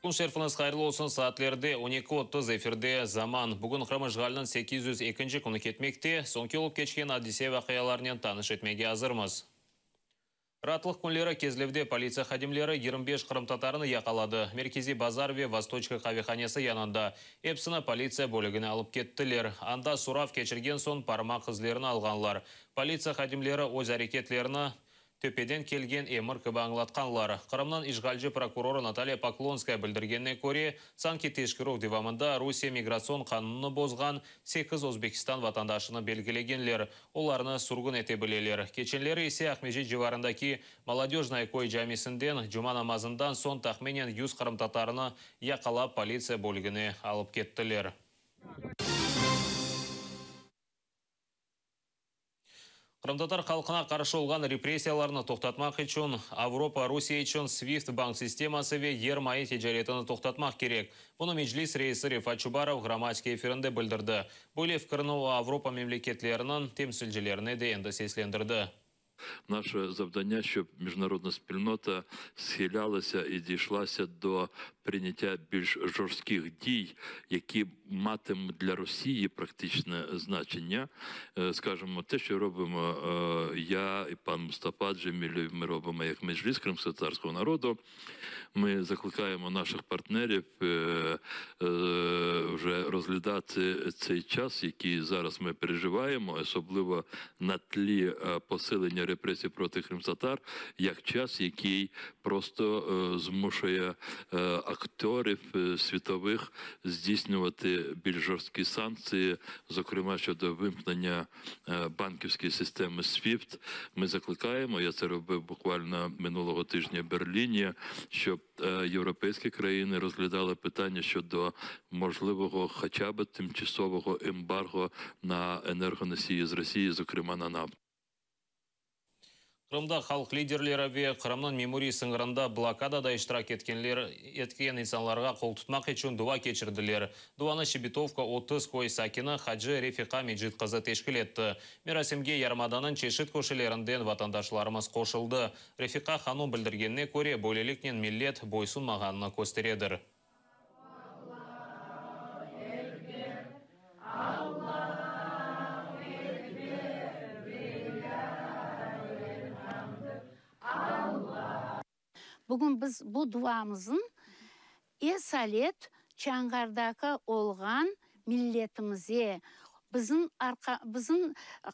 Күн шерфіңіз қайырлы olsun, саатлерде 12:30 эфирде заман. Бүгін Қырмыжғалының 802 күні кетмекте, соңки олып кечкен Одиссей вақияларынан таныш етмеге азырмыз. Ратлық күнлері кезлевде полиция хадимлері 25 қырым татарыны яқалады. Меркези Базарве Восточка қавиханесі янында епсіні полиция бөлігіне алып кеттілер. Анда сұрав кечірген сон парма қызлерін алғанлар. Полиция хадимлері өз әрекетлеріні төпеден келген емір кібі аңлатқанлар. Қырымнан ишғалжы прокуроры Наталья Поклонская білдіргенне көре, Санкт-Петербург дивамында Русия миграцион қануны бозған 8 Өзбекстан ватандашыны белгілегенлер. Оларны сұрғын ете білелер. Кеченлері есе Ахмежи живарындаки молодежная кой жамисінден жұма намазындан сон тахменен 100 қырым татарыны яқалап полиция бөлігіне алып кеттілер. Қырымтатар халқына қаршы олған репрессияларны тоқтатмақ үшін Авропа Русия үшін SWIFT банк системасы ве ермайы тежаретіні тоқтатмақ керек. Бұны Меджлис рейсі Рифат Чубаров грамматика эфирінде білдірді. Бөлев кіріні Авропа мемлекетлерінің темсілжілеріне де енді сеслендірді. Наше завдання, щоб міжнародна спільнота схилялася і дійшлася до прийняття більш жорстких дій, які матимуть для Росії практичне значення. Скажімо, те, що робимо я і пан Мустафа Джемілєв, ми робимо як Меджліс кримськотатарського народу. Ми закликаємо наших партнерів вже розглядати цей час, який зараз ми переживаємо, особливо на тлі посилення репресій проти кримтатар, як час, який просто змушує акторів світових здійснювати більш жорсткі санкції, зокрема щодо вимкнення банківської системи SWIFT. Ми закликаємо, я це робив буквально минулого тижня в Берліні, щоб європейські країни розглядали питання щодо можливого хоча б тимчасового ембарго на енергоносії з Росії, зокрема на нафту. Қырымда халық лидерлері ве Қырымның меморий сыңғырында блокадада иштирак еткен инсанларға қол тұтмақ үшін дуа кечірділер. Дуаны Шебетовка 30 кой сакины Хаджи Рефиқа Меджид қызы тешкіл етті. Мерасимге Ярмаданын чешіт көшелерінден ватандашларымыз қошылды. Рефиқа хану білдіргенне көре бөлелікнен миллет бойсын мағанына көстередір. Бүгін біз бұл дуамызын есалет чаңғардағы олған миллетімізе, біздің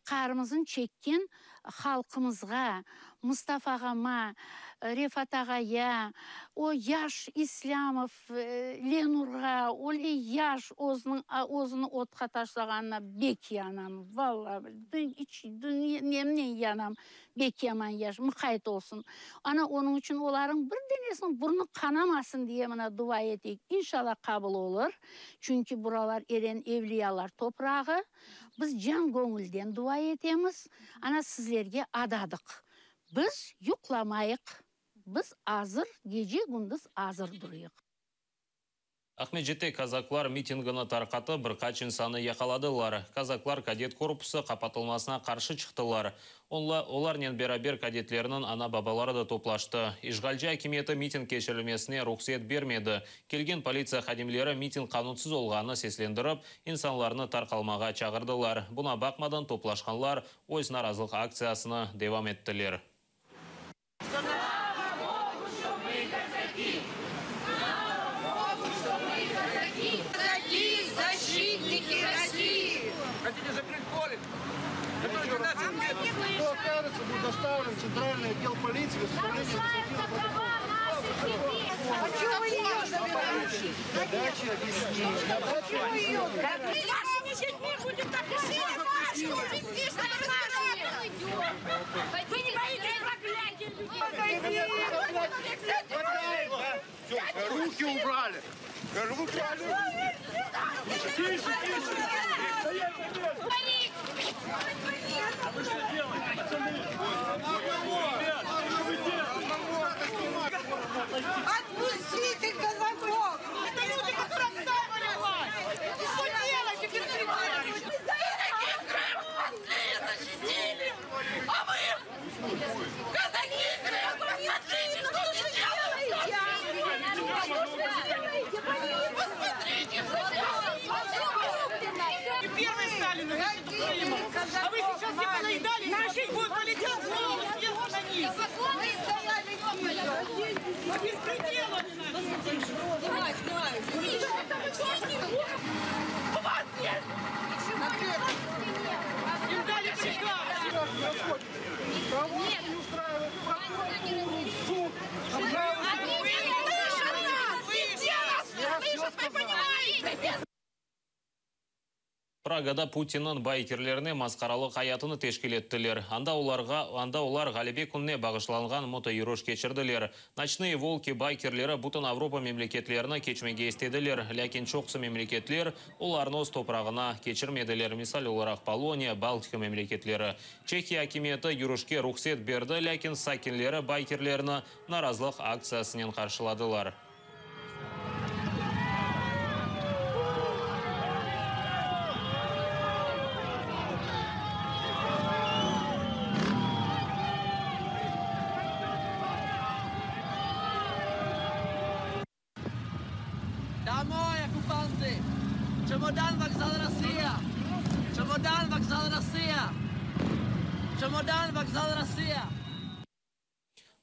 қарымызын чеккен халқымызға, Мустафағама, Рефат ағая, о Яш Ислямов, Ленурға, оле Яш өзінің отқа ташлағанына бек янам. Валла, немнен янам, бек яман Яш, мұқайт олсын. Ана оның үшін олардың бір денесінің бұрны қанамасын дие мына дуа етейік. Иншалла қабыл olur. Çünkü buralar eren evliyalar toprağı. Biz can gönülden dua etemiz. Ana sizlerge adadıq. Biz yuklamayıq. Biz azır, gece gündüz azır duruyıq. Ахмеджетте казаклар митингіні тарқаты бір қачин саны яқаладылар. Казаклар кадет корпусы қапатылмасына қаршы чықтылар. Олар нен берабер кадетлерінің ана бабалары да топлашты. Ишғалжы акиметі митинг кешірілмесіне рұқсет бермеді. Келген полиция хадимлері митинг қанунсыз олғаны сеслендіріп, инсанларыны тарқалмаға чағырдылар. Бұна бақмадан топлашқанлар өз наразылық акциясыны девам еттілер. Хотите закрыть поле? Кто окажется, будет доставлен в центральный отдел полиции в составлении А чего вы ее забираете? задачи объяснить. Чего вы ее забираете? С вашими детьми будет так и Вы не боитесь проклятия людей? Руки убрали! Руки убрали! Тише, тише! А вы что делаете, пацаны? Отпустите казаков! Это люди, которые отстаивали власть! И что делаете, без критериев? Вы за таких Крым спасли, защитили! А вы, казаки, смотрите, что вы делаете! Беспредела не надо. У вас есть! Им дали приказ! Кого не устраивает прокуратуру, суд, обжалуйте. Они не слышат нас! Все нас не слышат, вы понимаете? Прагада Путиннің байкерлеріне масқаралық аятыны тешкел еттілер. Анда олар Ғалибек күніне бағышланған мотоюрош кечірділер. Ночные волки байкерлері бұтын Авропа мемлекетлеріне кечмеге естеділер. Ләкин чоқсы мемлекетлер оларын өз топрағына кечірмеділер. Мисал оларақ Полония, Балтика мемлекетлері. Чехия акиметі юрошке рұқсет берді, ләкин сакинлері байкерлеріні наразылық акциясынан қаршыладылар. Домой, оккупанты! Чемодан, вокзал, Россия! Чемодан, вокзал, Россия! Чемодан, вокзал, Россия!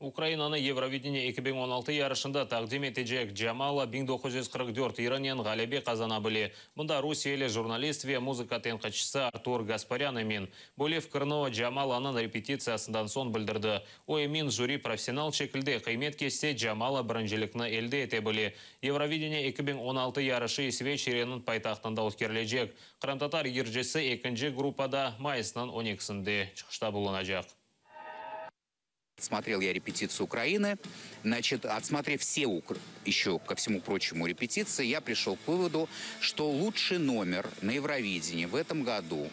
Украинаны Евровидение 2016 ярышында тақдим етежек Джамала 1944 Иранен ғалебе қазана біле. Мұнда Русиялы журналист ве музыка тенқатшысы Артур Гаспарян емін. Болев Кырнова Джамаланың репетициясындан сон білдірді. Ой емін жюри профессионал шекілде қимет кесте Джамала бірінжілікні елде ете біле. Евровидение 2016 ярышы Исвечеренің пайтақтында өткерлежек. Қырымтатар ержесі 2-ші группада майысынан 12-сінде чықышта болынажақ. Смотрел я репетицию Украины. Значит, отсмотрев все еще, ко всему прочему, репетиции, я пришел к выводу, что лучший номер на Евровидении в этом году,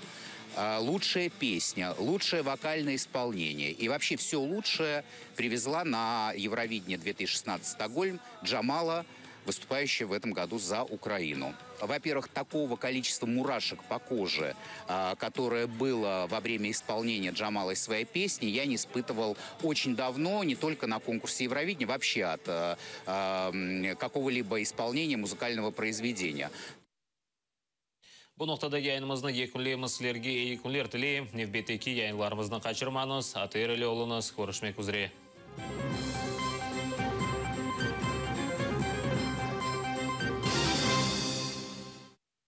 лучшая песня, лучшее вокальное исполнение и вообще все лучшее привезла на Евровидение 2016 Стокгольм Джамала, выступающая в этом году за Украину. Во-первых, такого количества мурашек по коже, которое было во время исполнения Джамалой своей песни, я не испытывал очень давно, не только на конкурсе Евровидения, вообще от какого-либо исполнения музыкального произведения. Бұл ноқтада яйынымызны екінлейміз сілерге екінлер тілейм. Невбетеки яйынларымызны қачырманыз, атырелі олыңыз, көрішмек үзіре.